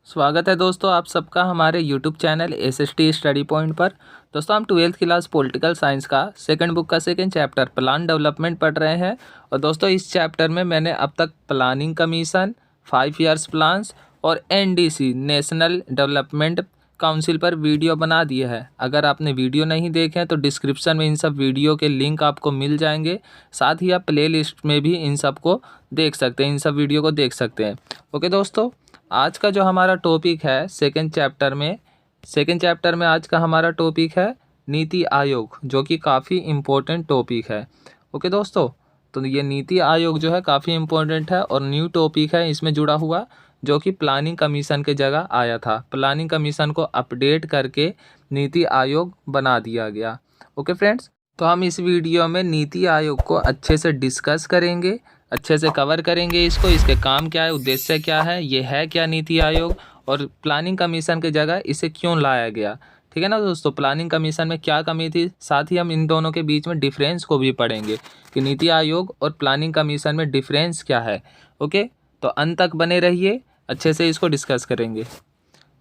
स्वागत है दोस्तों आप सबका हमारे YouTube channel SST study point पर। दोस्तों हम 12th क्लास पॉलिटिकल साइंस का सेकंड बुक का सेकंड चैप्टर प्लान डेवलपमेंट पढ़ रहे हैं। और दोस्तों इस चैप्टर में मैंने अब तक प्लानिंग कमीशन, 5 ईयर्स प्लान्स और NDC नेशनल डेवलपमेंट काउंसिल पर वीडियो बना दिया है। अगर आपने वीडियो नहीं देखे हैं तो डिस्क्रिप्शन में इन सब वीडियो के लिंक आपको मिल जाएंगे। साथ ही आप प्ले लिस्ट में भी इन सब को देख सकते हैं, इन सब वीडियो को देख सकते हैं। ओके दोस्तों, आज का जो हमारा टॉपिक है सेकंड चैप्टर में आज का हमारा टॉपिक है नीति आयोग, जो कि काफ़ी इम्पोर्टेंट टॉपिक है। ओके दोस्तों, तो ये नीति आयोग जो है काफ़ी इम्पोर्टेंट है और न्यू टॉपिक है इसमें जुड़ा हुआ, जो कि प्लानिंग कमीशन के जगह आया था। प्लानिंग कमीशन को अपडेट करके नीति आयोग बना दिया गया। ओके फ्रेंड्स, तो हम इस वीडियो में नीति आयोग को अच्छे से डिस्कस करेंगे, अच्छे से कवर करेंगे इसको, इसके काम क्या है, उद्देश्य क्या है, ये है क्या नीति आयोग, और प्लानिंग कमीशन की जगह इसे क्यों लाया गया। ठीक है ना दोस्तों, प्लानिंग कमीशन में क्या कमी थी, साथ ही हम इन दोनों के बीच में डिफरेंस को भी पढ़ेंगे कि नीति आयोग और प्लानिंग कमीशन में डिफरेंस क्या है। ओके, तो अंत तक बने रहिए, अच्छे से इसको डिस्कस करेंगे।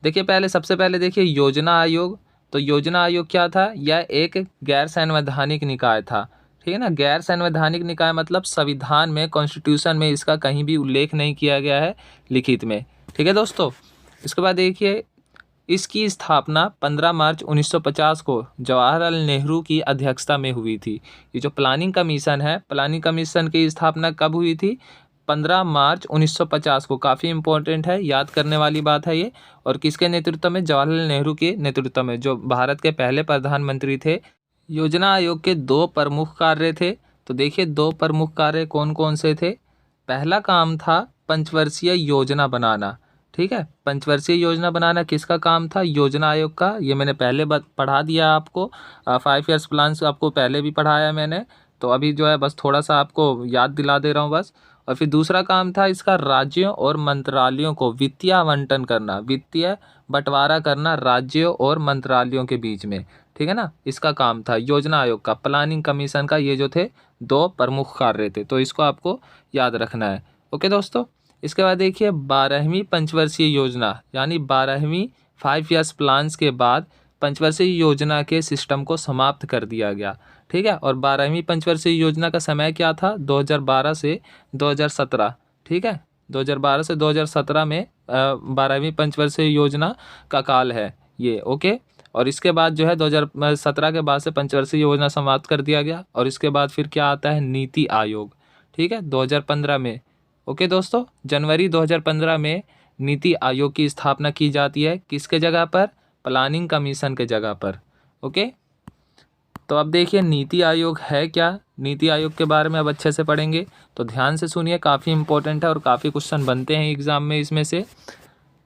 देखिए सबसे पहले देखिए योजना आयोग। तो योजना आयोग क्या था, यह एक गैर संवैधानिक निकाय था। ठीक है ना, गैर संवैधानिक निकाय मतलब संविधान में, कॉन्स्टिट्यूशन में इसका कहीं भी उल्लेख नहीं किया गया है लिखित में। ठीक है दोस्तों, इसके बाद देखिए इसकी स्थापना 15 मार्च 1950 को जवाहरलाल नेहरू की अध्यक्षता में हुई थी। ये जो प्लानिंग कमीशन है, प्लानिंग कमीशन की स्थापना कब हुई थी, 15 मार्च 1950 को। काफ़ी इंपॉर्टेंट है, याद करने वाली बात है ये। और किसके नेतृत्व में, जवाहरलाल नेहरू के नेतृत्व में, जो भारत के पहले प्रधानमंत्री थे। योजना आयोग के 2 प्रमुख कार्य थे। तो देखिए 2 प्रमुख कार्य कौन कौन से थे। पहला काम था पंचवर्षीय योजना बनाना। ठीक है, पंचवर्षीय योजना बनाना किसका काम था, योजना आयोग का। ये मैंने पहले पढ़ा दिया आपको, 5 ईयर्स प्लान आपको पहले भी पढ़ाया मैंने, तो अभी जो है बस थोड़ा सा आपको याद दिला दे रहा हूँ बस। और फिर दूसरा काम था इसका राज्यों और मंत्रालयों को वित्तीय आवंटन करना, वित्तीय बंटवारा करना राज्यों और मंत्रालयों के बीच में। ठीक है ना, इसका काम था योजना आयोग का। प्लानिंग कमीशन का ये जो थे 2 प्रमुख कार्य थे, तो इसको आपको याद रखना है। ओके दोस्तों, इसके बाद देखिए 12वीं पंचवर्षीय योजना, यानी 12वीं 5 ईयर्स प्लान्स के बाद पंचवर्षीय योजना के सिस्टम को समाप्त कर दिया गया। ठीक है, और 12वीं पंचवर्षीय योजना का समय क्या था, 2012 से 2017। ठीक है, 2012 से 2017 में 12वीं पंचवर्षीय योजना का काल है ये। ओके, और इसके बाद जो है 2017 के बाद से पंचवर्षीय योजना समाप्त कर दिया गया। और इसके बाद फिर क्या आता है, नीति आयोग। ठीक है, 2015 में। ओके दोस्तों, जनवरी 2015 में नीति आयोग की स्थापना की जाती है। किसके जगह पर, प्लानिंग कमीशन के जगह पर। ओके, तो अब देखिए नीति आयोग है क्या, नीति आयोग के बारे में अब अच्छे से पढ़ेंगे, तो ध्यान से सुनिए, काफ़ी इंपॉर्टेंट है और काफ़ी क्वेश्चन बनते हैं एग्जाम में इसमें से।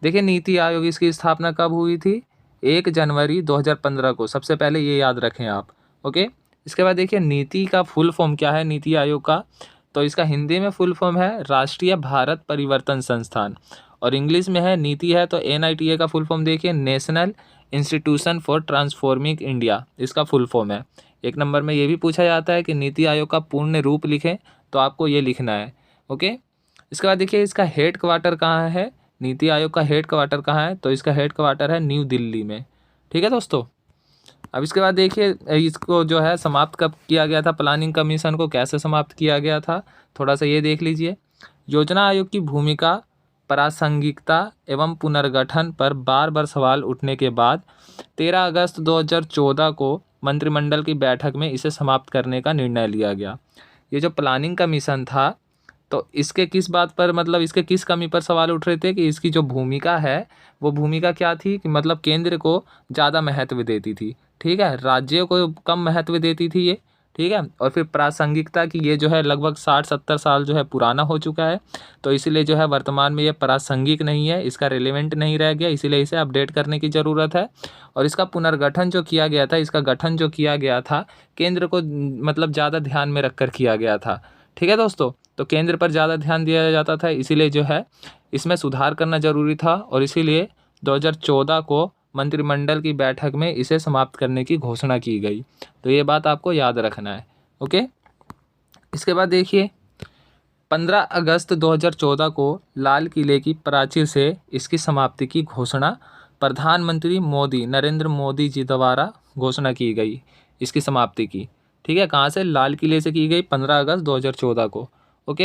देखिए नीति आयोग, इसकी स्थापना कब हुई थी, 1 जनवरी 2015 को। सबसे पहले ये याद रखें आप। ओके, इसके बाद देखिए नीति का फुल फॉर्म क्या है नीति आयोग का। तो इसका हिंदी में फुल फॉर्म है राष्ट्रीय भारत परिवर्तन संस्थान, और इंग्लिश में है नीति है तो NITA का फुल फॉर्म देखिए national institution for transforming India, इसका फुल फॉर्म है। 1 नंबर में ये भी पूछा जाता है कि नीति आयोग का पूर्ण रूप लिखें, तो आपको ये लिखना है। ओके, इसके बाद देखिए इसका हेड क्वार्टर कहाँ है, नीति आयोग का हेड क्वार्टर कहाँ है, तो इसका हेड क्वार्टर है न्यू दिल्ली में। ठीक है दोस्तों, अब इसके बाद देखिए इसको जो है समाप्त कब किया गया था, प्लानिंग कमीशन को कैसे समाप्त किया गया था, थोड़ा सा ये देख लीजिए। योजना आयोग की भूमिका, प्रासंगिकता एवं पुनर्गठन पर बार बार सवाल उठने के बाद 13 अगस्त 2014 को मंत्रिमंडल की बैठक में इसे समाप्त करने का निर्णय लिया गया। ये जो प्लानिंग कमीशन था, तो इसके किस बात पर, मतलब इसके किस कमी पर सवाल उठ रहे थे कि इसकी जो भूमिका है वो भूमिका क्या थी कि मतलब केंद्र को ज़्यादा महत्व देती थी। ठीक है, राज्यों को कम महत्व देती थी ये। ठीक है, और फिर प्रासंगिकता की, ये जो है लगभग 60-70 साल जो है पुराना हो चुका है, तो इसीलिए जो है वर्तमान में ये प्रासंगिक नहीं है, इसका रिलेवेंट नहीं रह गया, इसीलिए इसे अपडेट करने की ज़रूरत है। और इसका पुनर्गठन जो किया गया था, इसका गठन जो किया गया था केंद्र को मतलब ज़्यादा ध्यान में रखकर किया गया था। ठीक है दोस्तों, तो केंद्र पर ज़्यादा ध्यान दिया जाता था, इसीलिए जो है इसमें सुधार करना ज़रूरी था, और इसीलिए 2014 को मंत्रिमंडल की बैठक में इसे समाप्त करने की घोषणा की गई। तो ये बात आपको याद रखना है। ओके, इसके बाद देखिए 15 अगस्त 2014 को लाल किले की प्राचीर से इसकी समाप्ति की घोषणा प्रधानमंत्री मोदी नरेंद्र मोदी जी द्वारा घोषणा की गई इसकी समाप्ति की। ठीक है, कहाँ से? लाल किले से की गई 15 अगस्त 2014 को। ओके,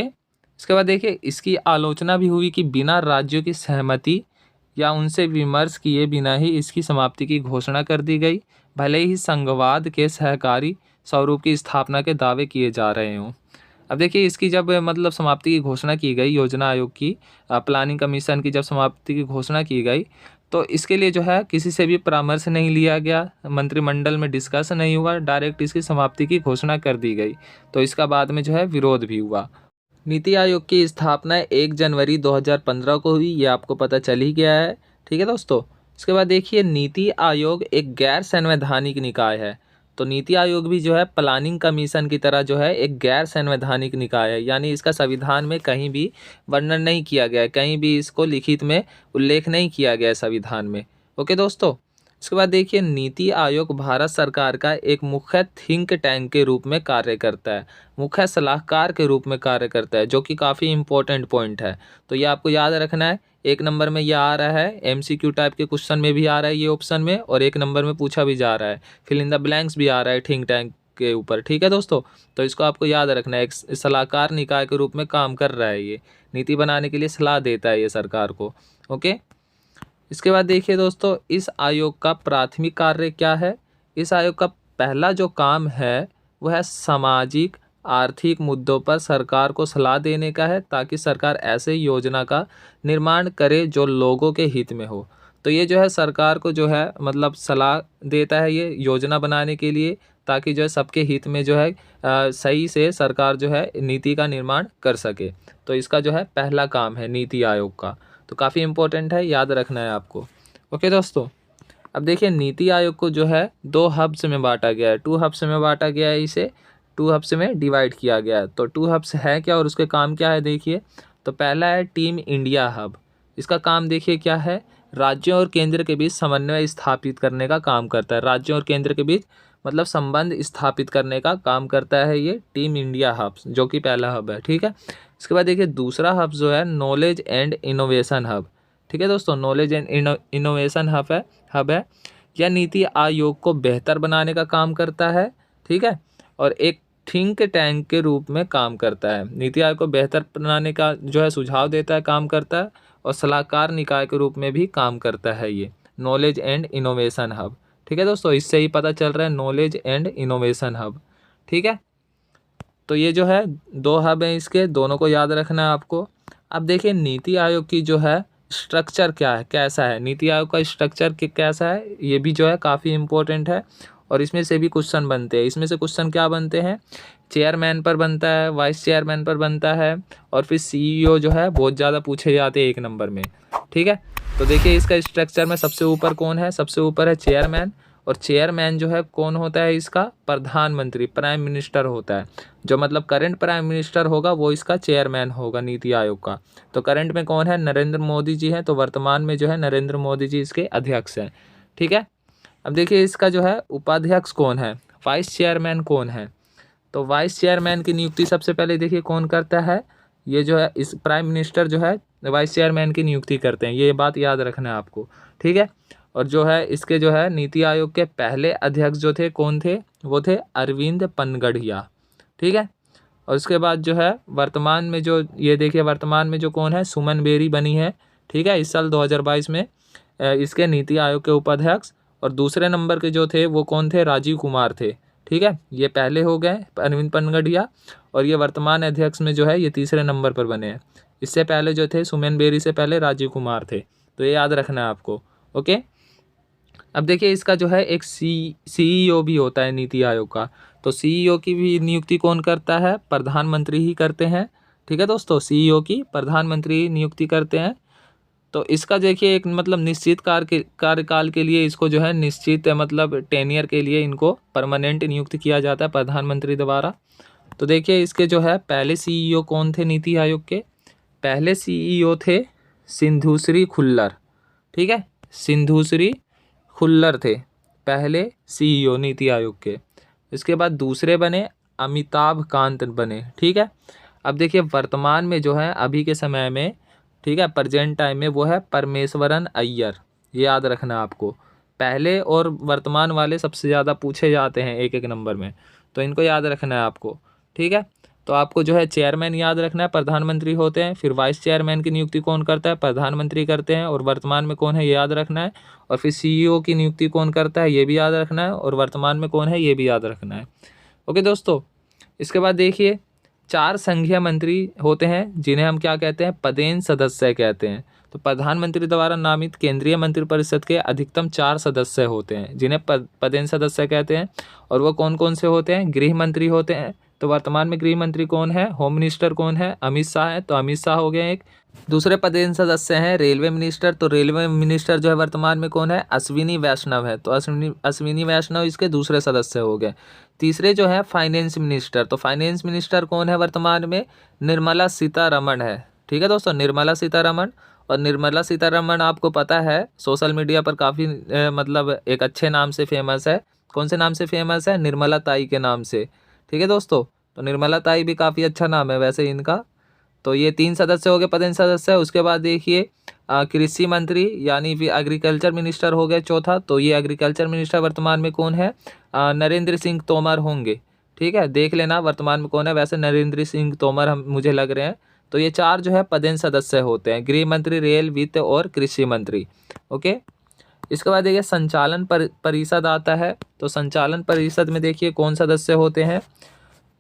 इसके बाद देखिए इसकी आलोचना भी हुई कि बिना राज्यों की सहमति या उनसे विमर्श किए बिना ही इसकी समाप्ति की घोषणा कर दी गई, भले ही संघवाद के सहकारी स्वरूप की स्थापना के दावे किए जा रहे हों। अब देखिए इसकी जब मतलब समाप्ति की घोषणा की गई, योजना आयोग की प्लानिंग कमीशन की जब समाप्ति की घोषणा की गई, तो इसके लिए जो है किसी से भी परामर्श नहीं लिया गया, मंत्रिमंडल में डिस्कस नहीं हुआ, डायरेक्ट इसकी समाप्ति की घोषणा कर दी गई। तो इसका बाद में जो है विरोध भी हुआ। नीति आयोग की स्थापना 1 जनवरी 2015 को हुई, ये आपको पता चल ही गया है। ठीक है दोस्तों, इसके बाद देखिए नीति आयोग एक गैर संवैधानिक निकाय है। तो नीति आयोग भी जो है प्लानिंग कमीशन की तरह जो है एक गैर संवैधानिक निकाय है, यानी इसका संविधान में कहीं भी वर्णन नहीं किया गया है, कहीं भी इसको लिखित में उल्लेख नहीं किया गया है संविधान में। ओके दोस्तों, इसके बाद देखिए नीति आयोग भारत सरकार का एक मुख्य थिंक टैंक के रूप में कार्य करता है, मुख्य सलाहकार के रूप में कार्य करता है, जो कि काफ़ी इंपॉर्टेंट पॉइंट है। तो ये आपको याद रखना है। 1 नंबर में ये आ रहा है, MCQ टाइप के क्वेश्चन में भी आ रहा है ये ऑप्शन में, और 1 नंबर में पूछा भी जा रहा है, फिल इन द ब्लैंक्स भी आ रहा है थिंक टैंक के ऊपर। ठीक है दोस्तों, तो इसको आपको याद रखना है। एक सलाहकार निकाय के रूप में काम कर रहा है, ये नीति बनाने के लिए सलाह देता है ये सरकार को। ओके, इसके बाद देखिए दोस्तों इस आयोग का प्राथमिक कार्य क्या है। इस आयोग का पहला जो काम है वह है सामाजिक आर्थिक मुद्दों पर सरकार को सलाह देने का है, ताकि सरकार ऐसे योजना का निर्माण करे जो लोगों के हित में हो। तो ये जो है सरकार को जो है मतलब सलाह देता है ये योजना बनाने के लिए, ताकि जो है सबके हित में जो है सही से सरकार जो है नीति का निर्माण कर सके। तो इसका जो है पहला काम है नीति आयोग का। तो काफ़ी इंपॉर्टेंट है, याद रखना है आपको। ओके दोस्तों, अब देखिए नीति आयोग को जो है 2 हब्स में बांटा गया है, 2 हब्स में बांटा गया है, इसे 2 हब्स में डिवाइड किया गया है। तो 2 हब्स है क्या और उसके काम क्या है देखिए। तो पहला है टीम इंडिया हब। इसका काम देखिए क्या है, राज्यों और केंद्र के बीच समन्वय स्थापित करने का काम करता है। राज्यों और केंद्र के बीच मतलब संबंध स्थापित करने का काम करता है ये टीम इंडिया हब, जो कि पहला हब है। ठीक है, इसके बाद देखिए दूसरा हब जो है नॉलेज एंड इनोवेशन हब। ठीक है दोस्तों, नॉलेज एंड इनोवेशन हब है। यह नीति आयोग को बेहतर बनाने का काम करता है। ठीक है, और एक थिंक टैंक के रूप में काम करता है। नीति आयोग को बेहतर बनाने का जो है सुझाव देता है, काम करता है, और सलाहकार निकाय के रूप में भी काम करता है ये नॉलेज एंड इनोवेशन हब। ठीक है दोस्तों, इससे ही पता चल रहा है नॉलेज एंड इनोवेशन हब। ठीक है, तो ये जो है 2 हब हैं, इसके दोनों को याद रखना है आपको। अब देखिए नीति आयोग की जो है स्ट्रक्चर क्या है, कैसा है, नीति आयोग का स्ट्रक्चर कैसा है, ये भी जो है काफ़ी इंपॉर्टेंट है, और इसमें से भी क्वेश्चन बनते हैं। इसमें से क्वेश्चन क्या बनते हैं, चेयरमैन पर बनता है, वाइस चेयरमैन पर बनता है, और फिर CEO जो है बहुत ज़्यादा पूछे जाते हैं 1 नंबर में। ठीक है, तो देखिए इसका स्ट्रक्चर में सबसे ऊपर कौन है, सबसे ऊपर है चेयरमैन, और चेयरमैन जो है कौन होता है इसका, प्रधानमंत्री, प्राइम मिनिस्टर होता है। जो मतलब करंट प्राइम मिनिस्टर होगा वो इसका चेयरमैन होगा नीति आयोग का। तो करंट में कौन है, नरेंद्र मोदी जी हैं, तो वर्तमान में जो है नरेंद्र मोदी जी इसके अध्यक्ष हैं। ठीक है, अब देखिए इसका जो है उपाध्यक्ष कौन है, वाइस चेयरमैन कौन है। तो वाइस चेयरमैन की नियुक्ति सबसे पहले देखिए कौन करता है, ये जो है इस प्राइम मिनिस्टर जो है वाइस चेयरमैन की नियुक्ति करते हैं, ये बात याद रखना है आपको। ठीक है, और जो है इसके जो है नीति आयोग के पहले अध्यक्ष जो थे कौन थे, वो थे अरविंद पनगड़िया। ठीक है, और उसके बाद जो है वर्तमान में जो ये देखिए वर्तमान में जो कौन है, सुमन बेरी बनी है। ठीक है, इस साल 2022 में इसके नीति आयोग के उपाध्यक्ष। और दूसरे नंबर के जो थे वो कौन थे, राजीव कुमार थे। ठीक है, ये पहले हो गए अरविंद पनगड़िया, और ये वर्तमान अध्यक्ष में जो है ये तीसरे नंबर पर बने हैं। इससे पहले जो थे सुमन बेरी से पहले राजीव कुमार थे। तो ये याद रखना है आपको। ओके, अब देखिए इसका जो है एक CEO भी होता है नीति आयोग का। तो CEO की भी नियुक्ति कौन करता है, प्रधानमंत्री ही करते हैं। ठीक है दोस्तों, CEO की प्रधानमंत्री नियुक्ति करते हैं। तो इसका देखिए एक मतलब निश्चित कार्यकाल के लिए इसको जो है निश्चित मतलब टेनियर के लिए इनको परमानेंट नियुक्त किया जाता है प्रधानमंत्री द्वारा। तो देखिए इसके जो है पहले CEO कौन थे नीति आयोग के, पहले CEO थे सिंधुश्री खुल्लर। ठीक है, सिंधुश्री खुल्लर थे पहले CEO नीति आयोग के। इसके बाद दूसरे बने अमिताभ कांत बने। ठीक है, अब देखिए वर्तमान में जो है अभी के समय में, ठीक है, प्रेजेंट टाइम में वो है परमेश्वरन अय्यर। ये याद रखना आपको, पहले और वर्तमान वाले सबसे ज़्यादा पूछे जाते हैं एक एक नंबर में, तो इनको याद रखना है आपको। ठीक है, तो आपको जो है चेयरमैन याद रखना है, प्रधानमंत्री होते हैं। फिर वाइस चेयरमैन की नियुक्ति कौन करता है, प्रधानमंत्री करते हैं, और वर्तमान में कौन है ये याद रखना है। और फिर सीईओ की नियुक्ति कौन करता है ये भी याद रखना है, और वर्तमान में कौन है ये भी याद रखना है। ओके दोस्तों, इसके बाद देखिए 4 संघीय मंत्री होते हैं जिन्हें हम क्या कहते हैं, पदेन सदस्य कहते हैं। तो प्रधानमंत्री द्वारा नामित केंद्रीय मंत्रिपरिषद के अधिकतम 4 सदस्य होते हैं जिन्हें पदेन सदस्य कहते हैं। और वो कौन कौन से होते हैं, गृह मंत्री होते हैं। तो वर्तमान में गृह मंत्री कौन है, होम मिनिस्टर कौन है, अमित शाह है, तो अमित शाह हो गए एक। दूसरे पदेन सदस्य हैं रेलवे मिनिस्टर, तो रेलवे मिनिस्टर जो है वर्तमान में कौन है, अश्विनी वैष्णव है, तो अश्विनी वैष्णव इसके दूसरे सदस्य हो गए। तीसरे जो है फाइनेंस मिनिस्टर, तो फाइनेंस मिनिस्टर कौन है वर्तमान में, निर्मला सीतारमण है। ठीक है दोस्तों, निर्मला सीतारमण। और निर्मला सीतारमण आपको पता है सोशल मीडिया पर काफ़ी मतलब एक अच्छे नाम से फेमस है। कौन से नाम से फेमस है, निर्मला ताई के नाम से। ठीक है दोस्तों, तो निर्मला ताई भी काफ़ी अच्छा नाम है वैसे इनका। तो ये 3 सदस्य हो गए, पदेन सदस्य। उसके बाद देखिए कृषि मंत्री यानी फिर एग्रीकल्चर मिनिस्टर हो गए चौथा। तो ये एग्रीकल्चर मिनिस्टर वर्तमान में कौन है, नरेंद्र सिंह तोमर होंगे। ठीक है, देख लेना वर्तमान में कौन है, वैसे नरेंद्र सिंह तोमर हम मुझे लग रहे हैं। तो ये 4 जो है पदेन सदस्य होते हैं, गृह मंत्री, रेल, वित्त और कृषि मंत्री। ओके, इसके बाद देखिए संचालन परिषद आता है। तो संचालन परिषद में देखिए कौन सदस्य होते हैं,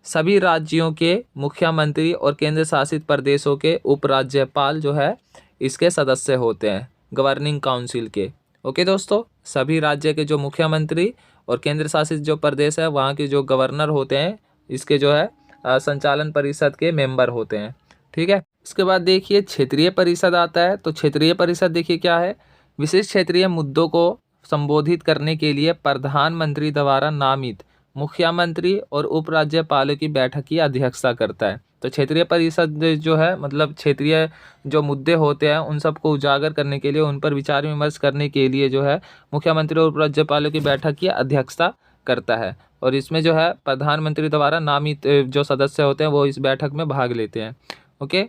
सभी राज्यों के मुख्यमंत्री और केंद्र शासित प्रदेशों के उपराज्यपाल जो है इसके सदस्य होते हैं, गवर्निंग काउंसिल के। ओके दोस्तों, सभी राज्य के जो मुख्यमंत्री और केंद्र शासित जो प्रदेश है वहाँ के जो गवर्नर होते हैं इसके जो है संचालन परिषद के मेंबर होते हैं। ठीक है, इसके बाद देखिए क्षेत्रीय परिषद आता है। तो क्षेत्रीय परिषद देखिए क्या है, विशेष क्षेत्रीय मुद्दों को संबोधित करने के लिए प्रधानमंत्री द्वारा नामित मुख्यमंत्री और उपराज्यपालों की बैठक की अध्यक्षता करता है। तो क्षेत्रीय परिषद जो है मतलब क्षेत्रीय जो मुद्दे होते हैं उन सबको उजागर करने के लिए, उन पर विचार विमर्श करने के लिए जो है मुख्यमंत्री और उपराज्यपालों की बैठक की अध्यक्षता करता है। और इसमें जो है प्रधानमंत्री द्वारा नामित जो सदस्य होते हैं वो इस बैठक में भाग लेते हैं। ओके,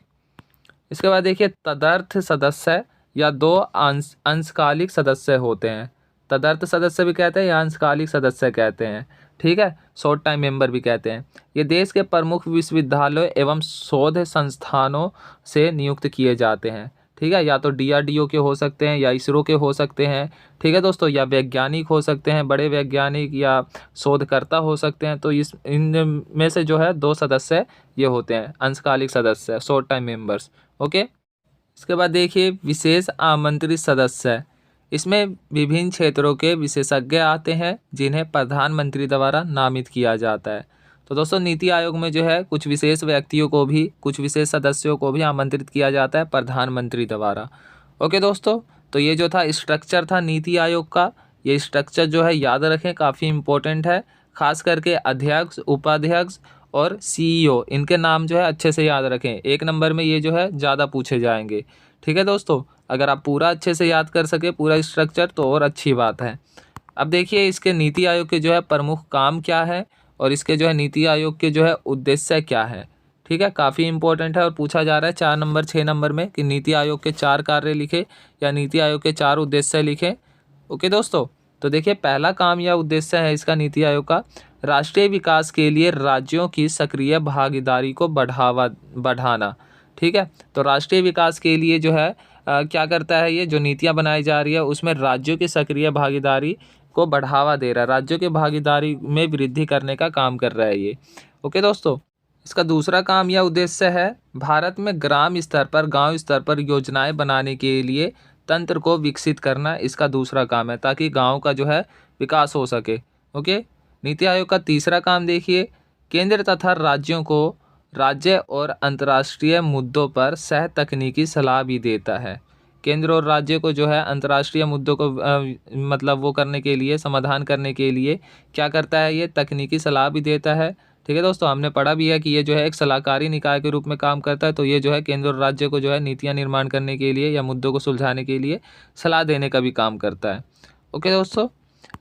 इसके बाद देखिए तदर्थ सदस्य या 2 अंशकालिक सदस्य होते हैं। तदर्थ सदस्य भी कहते हैं या अंशकालिक सदस्य कहते हैं। ठीक है, शॉर्ट टाइम मेंबर भी कहते हैं। ये देश के प्रमुख विश्वविद्यालयों एवं शोध संस्थानों से नियुक्त किए जाते हैं। ठीक है, या तो DRDO के हो सकते हैं या इसरो के हो सकते हैं। ठीक है दोस्तों, या वैज्ञानिक हो सकते हैं, बड़े वैज्ञानिक या शोधकर्ता हो सकते हैं। तो इन में से जो है 2 सदस्य ये होते हैं अंशकालिक सदस्य, शॉर्ट टाइम मेंबर्स। ओके, इसके बाद देखिए विशेष आमंत्रित सदस्य। इसमें विभिन्न क्षेत्रों के विशेषज्ञ आते हैं जिन्हें प्रधानमंत्री द्वारा नामित किया जाता है। तो दोस्तों नीति आयोग में जो है कुछ विशेष व्यक्तियों को भी, कुछ विशेष सदस्यों को भी आमंत्रित किया जाता है प्रधानमंत्री द्वारा। ओके दोस्तों, तो ये जो था स्ट्रक्चर था नीति आयोग का। ये स्ट्रक्चर जो है याद रखें, काफ़ी इम्पोर्टेंट है। खास करके अध्यक्ष, उपाध्यक्ष और CEO इनके नाम जो है अच्छे से याद रखें। 1 नंबर में ये जो है ज़्यादा पूछे जाएंगे। ठीक है दोस्तों, अगर आप पूरा अच्छे से याद कर सके पूरा स्ट्रक्चर तो और अच्छी बात है। अब देखिए इसके नीति आयोग के जो है प्रमुख काम क्या है और इसके जो है नीति आयोग के जो है उद्देश्य क्या है। ठीक है, काफ़ी इंपॉर्टेंट है और पूछा जा रहा है 4 नंबर 6 नंबर में कि नीति आयोग के 4 कार्य लिखे या नीति आयोग के 4 उद्देश्य लिखे। ओके दोस्तों, तो देखिए पहला काम या उद्देश्य है इसका नीति आयोग का, राष्ट्रीय विकास के लिए राज्यों की सक्रिय भागीदारी को बढ़ाना। ठीक है, तो राष्ट्रीय विकास के लिए जो है क्या करता है, ये जो नीतियाँ बनाई जा रही है उसमें राज्यों की सक्रिय भागीदारी को बढ़ावा दे रहा है, राज्यों की भागीदारी में वृद्धि करने का काम कर रहा है ये। ओके दोस्तों, इसका दूसरा काम या उद्देश्य है भारत में ग्राम स्तर पर, गांव स्तर पर योजनाएं बनाने के लिए तंत्र को विकसित करना इसका दूसरा काम है, ताकि गांव का जो है विकास हो सके। ओके, नीति आयोग का तीसरा काम देखिए, केंद्र तथा राज्यों को राज्य और अंतर्राष्ट्रीय मुद्दों पर सह तकनीकी सलाह भी देता है। केंद्र और राज्य को जो है अंतर्राष्ट्रीय मुद्दों को मतलब वो करने के लिए, समाधान करने के लिए क्या करता है, ये तकनीकी सलाह भी देता है। ठीक है दोस्तों, हमने पढ़ा भी है कि ये जो है एक सलाहकारी निकाय के रूप में काम करता है। तो ये जो है केंद्र और राज्य को जो है नीतियाँ निर्माण करने के लिए या मुद्दों को सुलझाने के लिए सलाह देने का भी काम करता है। ओके दोस्तों,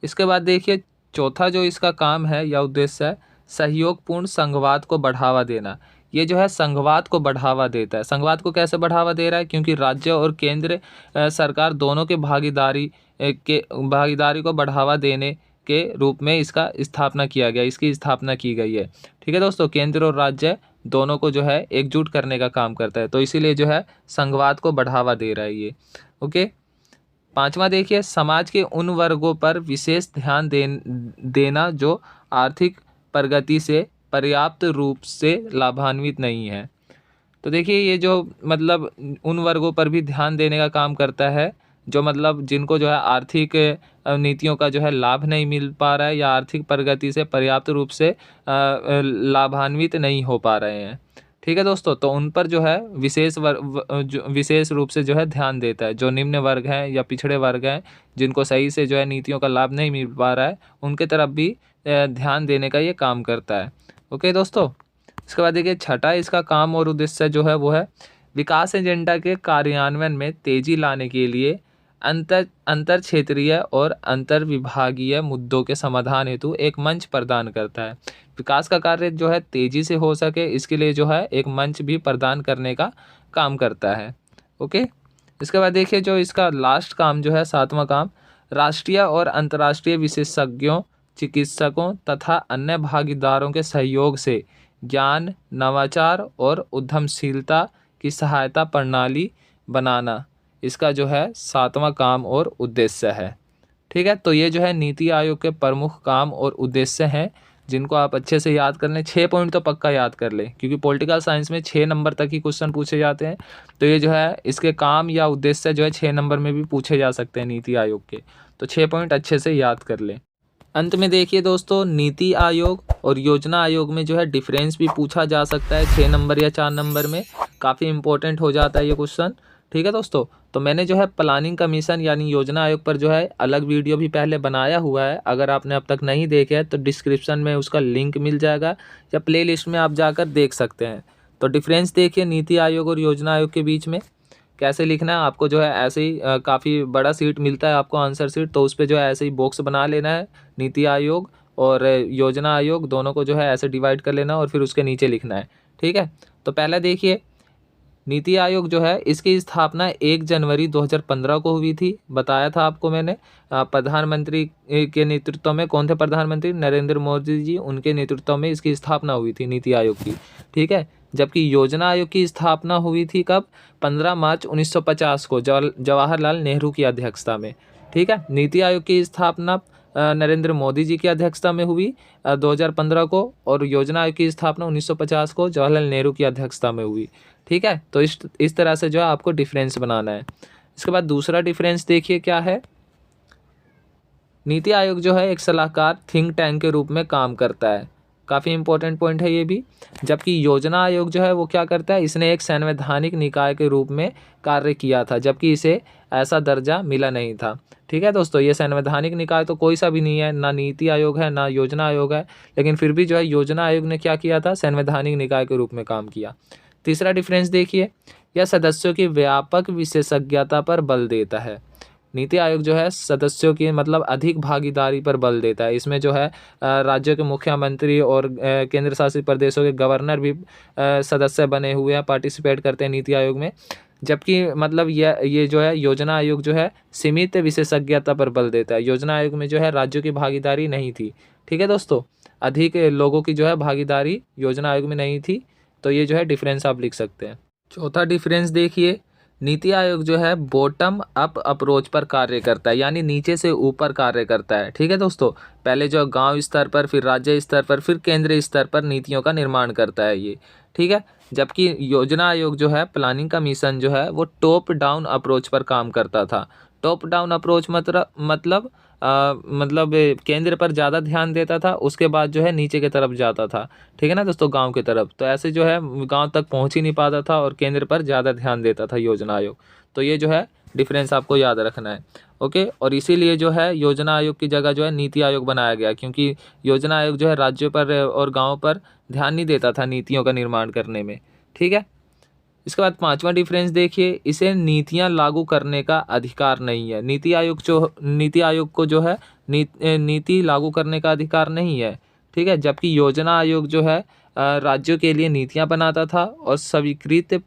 इसके बाद देखिए चौथा जो इसका काम है या उद्देश्य है, सहयोगपूर्ण संघवाद को बढ़ावा देना। ये जो है संघवाद को बढ़ावा देता है। संघवाद को कैसे बढ़ावा दे रहा है? क्योंकि राज्य और केंद्र सरकार दोनों के भागीदारी को बढ़ावा देने के रूप में इसका स्थापना किया गया, इसकी स्थापना की गई है। ठीक है दोस्तों, केंद्र और राज्य दोनों को जो है एकजुट करने का काम करता है, तो इसीलिए जो है संघवाद को बढ़ावा दे रहा है ये। ओके, पांचवा देखिए, समाज के उन वर्गों पर विशेष ध्यान देना जो आर्थिक प्रगति से पर्याप्त रूप से लाभान्वित नहीं है। तो देखिए ये जो मतलब उन वर्गों पर भी ध्यान देने का काम करता है जो मतलब जिनको जो है आर्थिक नीतियों का जो है लाभ नहीं मिल पा रहा है या आर्थिक प्रगति से पर्याप्त रूप से लाभान्वित नहीं हो पा रहे हैं। ठीक है दोस्तों, तो उन पर जो है विशेष रूप से जो है ध्यान देता है। जो निम्न वर्ग हैं या पिछड़े वर्ग हैं जिनको सही से जो है नीतियों का लाभ नहीं मिल पा रहा है, उनके तरफ भी ध्यान देने का ये काम करता है। ओके दोस्तों, इसके बाद देखिए छठा इसका काम और उद्देश्य जो है वो है विकास एजेंडा के कार्यान्वयन में तेजी लाने के लिए अंतर क्षेत्रीय और अंतर विभागीय मुद्दों के समाधान हेतु एक मंच प्रदान करता है। विकास का कार्य जो है तेजी से हो सके इसके लिए जो है एक मंच भी प्रदान करने का काम करता है। ओके, इसके बाद देखिए जो इसका लास्ट काम जो है सातवां काम, राष्ट्रीय और अंतर्राष्ट्रीय विशेषज्ञों, चिकित्सकों तथा अन्य भागीदारों के सहयोग से ज्ञान, नवाचार और उद्यमशीलता की सहायता प्रणाली बनाना इसका जो है सातवां काम और उद्देश्य है। ठीक है, तो ये जो है नीति आयोग के प्रमुख काम और उद्देश्य हैं जिनको आप अच्छे से याद कर लें। 6 पॉइंट तो पक्का याद कर लें क्योंकि पॉलिटिकल साइंस में 6 नंबर तक ही क्वेश्चन पूछे जाते हैं। तो ये जो है इसके काम या उद्देश्य जो है 6 नंबर में भी पूछे जा सकते हैं नीति आयोग के, तो 6 पॉइंट अच्छे से याद कर लें। अंत में देखिए दोस्तों, नीति आयोग और योजना आयोग में जो है डिफरेंस भी पूछा जा सकता है 6 नंबर या 4 नंबर में, काफ़ी इंपॉर्टेंट हो जाता है ये क्वेश्चन। ठीक है दोस्तों, तो मैंने जो है प्लानिंग कमीशन यानी योजना आयोग पर जो है अलग वीडियो भी पहले बनाया हुआ है। अगर आपने अब तक नहीं देखा है तो डिस्क्रिप्शन में उसका लिंक मिल जाएगा या प्लेलिस्ट में आप जाकर देख सकते हैं। तो डिफरेंस देखिए नीति आयोग और योजना आयोग के बीच में कैसे लिखना है आपको जो है ऐसे ही काफ़ी बड़ा सीट मिलता है आपको आंसर सीट, तो उस पर जो है ऐसे ही बॉक्स बना लेना है। नीति आयोग और योजना आयोग दोनों को जो है ऐसे डिवाइड कर लेना और फिर उसके नीचे लिखना है। ठीक है, तो पहले देखिए नीति आयोग जो है इसकी स्थापना 1 जनवरी 2015 को हुई थी, बताया था आपको मैंने। प्रधानमंत्री के नेतृत्व में, कौन थे प्रधानमंत्री? नरेंद्र मोदी जी, उनके नेतृत्व में इसकी स्थापना हुई थी नीति आयोग की। ठीक है, जबकि योजना आयोग की स्थापना हुई थी कब? 15 मार्च 1950 को जवाहरलाल नेहरू की अध्यक्षता में। ठीक है, नीति आयोग की स्थापना नरेंद्र मोदी जी की अध्यक्षता में हुई 2015 को, और योजना आयोग की स्थापना 1950 को जवाहरलाल नेहरू की अध्यक्षता में हुई। ठीक है, तो इस तरह से जो है आपको डिफरेंस बनाना है। इसके बाद दूसरा डिफरेंस देखिए क्या है। नीति आयोग जो है एक सलाहकार थिंक टैंक के रूप में काम करता है, काफ़ी इंपॉर्टेंट पॉइंट है ये भी। जबकि योजना आयोग जो है वो क्या करता है, इसने एक संवैधानिक निकाय के रूप में कार्य किया था, जबकि इसे ऐसा दर्जा मिला नहीं था। ठीक है दोस्तों, ये संवैधानिक निकाय तो कोई सा भी नहीं है, ना नीति आयोग है ना योजना आयोग है, लेकिन फिर भी जो है योजना आयोग ने क्या किया था, संवैधानिक निकाय के रूप में काम किया। तीसरा डिफरेंस देखिए, यह सदस्यों की व्यापक विशेषज्ञता पर बल देता है। नीति आयोग जो है सदस्यों की मतलब अधिक भागीदारी पर बल देता है। इसमें जो है राज्यों के मुख्यमंत्री और केंद्र शासित प्रदेशों के गवर्नर भी सदस्य बने हुए हैं, पार्टिसिपेट करते हैं नीति आयोग में। जबकि मतलब ये जो है योजना आयोग जो है सीमित विशेषज्ञता पर बल देता है। योजना आयोग में जो है राज्यों की भागीदारी नहीं थी। ठीक है दोस्तों, अधिक लोगों की जो है भागीदारी योजना आयोग में नहीं थी, तो ये जो है डिफरेंस आप लिख सकते हैं। चौथा डिफरेंस देखिए, नीति आयोग जो है बॉटम अप अप्रोच पर कार्य करता है, यानी नीचे से ऊपर कार्य करता है। ठीक है दोस्तों, पहले जो गांव स्तर पर, फिर राज्य स्तर पर, फिर केंद्रीय स्तर पर नीतियों का निर्माण करता है ये। ठीक है, जबकि योजना आयोग जो है प्लानिंग कमीशन जो है वो टॉप डाउन अप्रोच पर काम करता था। टॉप डाउन अप्रोच मतलब केंद्र पर ज़्यादा ध्यान देता था, उसके बाद जो है नीचे की तरफ जाता था। ठीक है ना दोस्तों, गांव की तरफ, तो ऐसे जो है गांव तक पहुंच ही नहीं पाता था और केंद्र पर ज़्यादा ध्यान देता था योजना आयोग। तो ये जो है डिफरेंस आपको याद रखना है। ओके, और इसीलिए जो है योजना आयोग की जगह जो है नीति आयोग बनाया गया, क्योंकि योजना आयोग जो है राज्यों पर और गाँव पर ध्यान नहीं देता था नीतियों का निर्माण करने में। ठीक है, इसके बाद पांचवा डिफरेंस देखिए, इसे नीतियां लागू करने का अधिकार नहीं है। नीति आयोग को जो है नीति लागू करने का अधिकार नहीं है। ठीक है, जबकि योजना आयोग जो है राज्यों के लिए नीतियाँ बनाता था और स्वीकृत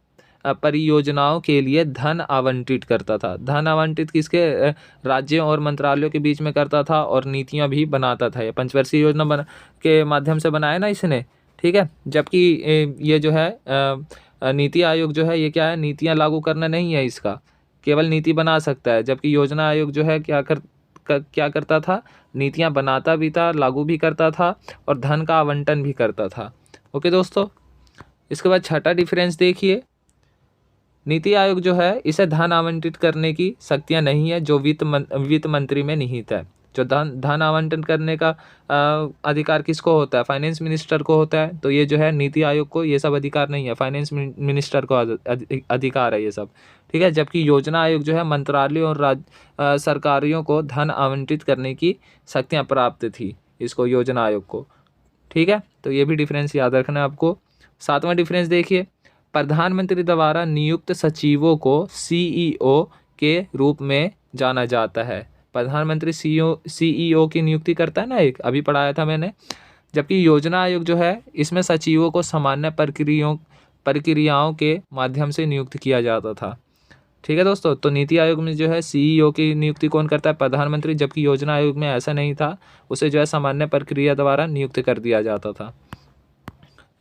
परियोजनाओं के लिए धन आवंटित करता था। धन आवंटित किसके राज्यों और मंत्रालयों के बीच में करता था और नीतियाँ भी बनाता था। ये पंचवर्षीय योजना के माध्यम से बनाया ना इसने, ठीक है। जबकि ये जो है नीति आयोग जो है ये क्या है, नीतियाँ लागू करना नहीं है इसका, केवल नीति बना सकता है। जबकि योजना आयोग जो है क्या करता था, नीतियाँ बनाता भी था, लागू भी करता था और धन का आवंटन भी करता था। ओके दोस्तों, इसके बाद छठा डिफरेंस देखिए, नीति आयोग जो है इसे धन आवंटित करने की शक्तियां नहीं है जो वित्त मंत्री में निहित है। जो धन आवंटन करने का अधिकार किसको होता है, फाइनेंस मिनिस्टर को होता है। तो ये जो है नीति आयोग को ये सब अधिकार नहीं है, फाइनेंस मिनिस्टर को अधिकार है ये सब, ठीक है। जबकि योजना आयोग जो है मंत्रालयों और सरकारों को धन आवंटित करने की शक्तियाँ प्राप्त थी इसको, योजना आयोग को, ठीक है। तो ये भी डिफरेंस याद रखना है आपको। सातवां डिफरेंस देखिए, प्रधानमंत्री द्वारा नियुक्त सचिवों को सीईओ के रूप में जाना जाता है। प्रधानमंत्री सीईओ की नियुक्ति करता है ना, एक अभी पढ़ाया था मैंने। जबकि योजना आयोग जो है इसमें सचिवों को सामान्य प्रक्रियाओं के माध्यम से नियुक्त किया जाता था, ठीक है दोस्तों। तो नीति आयोग में जो है सीईओ की नियुक्ति कौन करता है, प्रधानमंत्री। जबकि योजना आयोग में ऐसा नहीं था, उसे जो है सामान्य प्रक्रिया द्वारा नियुक्त कर दिया जाता था।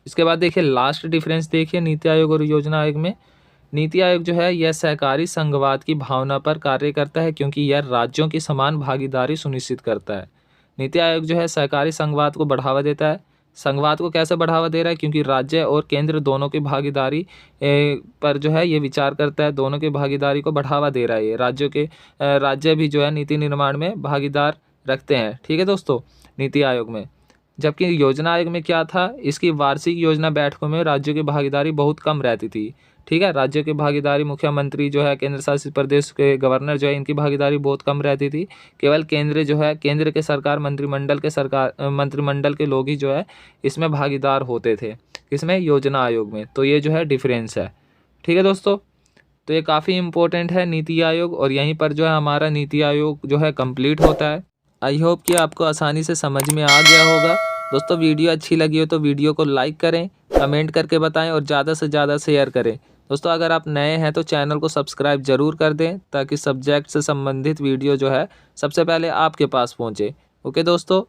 इसके बाद देखिए लास्ट डिफरेंस देखिए नीति आयोग और योजना आयोग में। नीति आयोग जो है यह सहकारी संघवाद की भावना पर कार्य करता है क्योंकि यह राज्यों की समान भागीदारी सुनिश्चित करता है। नीति आयोग जो है सहकारी संघवाद को बढ़ावा देता है। संघवाद को कैसे बढ़ावा दे रहा है, क्योंकि राज्य और केंद्र दोनों की भागीदारी पर जो है ये विचार करता है, दोनों की भागीदारी को बढ़ावा दे रहा है ये। राज्य भी जो है नीति निर्माण में भागीदार रखते हैं, ठीक है दोस्तों, नीति आयोग में। जबकि योजना आयोग में क्या था, इसकी वार्षिक योजना बैठकों में राज्यों की भागीदारी बहुत कम रहती थी, ठीक है। राज्यों की भागीदारी, मुख्यमंत्री जो है, केंद्र शासित प्रदेश के गवर्नर जो है, इनकी भागीदारी बहुत कम रहती थी। केवल केंद्र जो है, केंद्र के सरकार मंत्रिमंडल के लोग ही जो है इसमें भागीदार होते थे, इसमें योजना आयोग में। तो ये जो है डिफरेंस है, ठीक है दोस्तों। तो ये काफ़ी इंपॉर्टेंट है नीति आयोग, और यहीं पर जो है हमारा नीति आयोग जो है कंप्लीट होता है। आई होप कि आपको आसानी से समझ में आ गया होगा। दोस्तों वीडियो अच्छी लगी हो तो वीडियो को लाइक करें, कमेंट करके बताएं और ज़्यादा से ज़्यादा शेयर करें। दोस्तों अगर आप नए हैं तो चैनल को सब्सक्राइब ज़रूर कर दें ताकि सब्जेक्ट से संबंधित वीडियो जो है सबसे पहले आपके पास पहुँचे। ओके दोस्तों।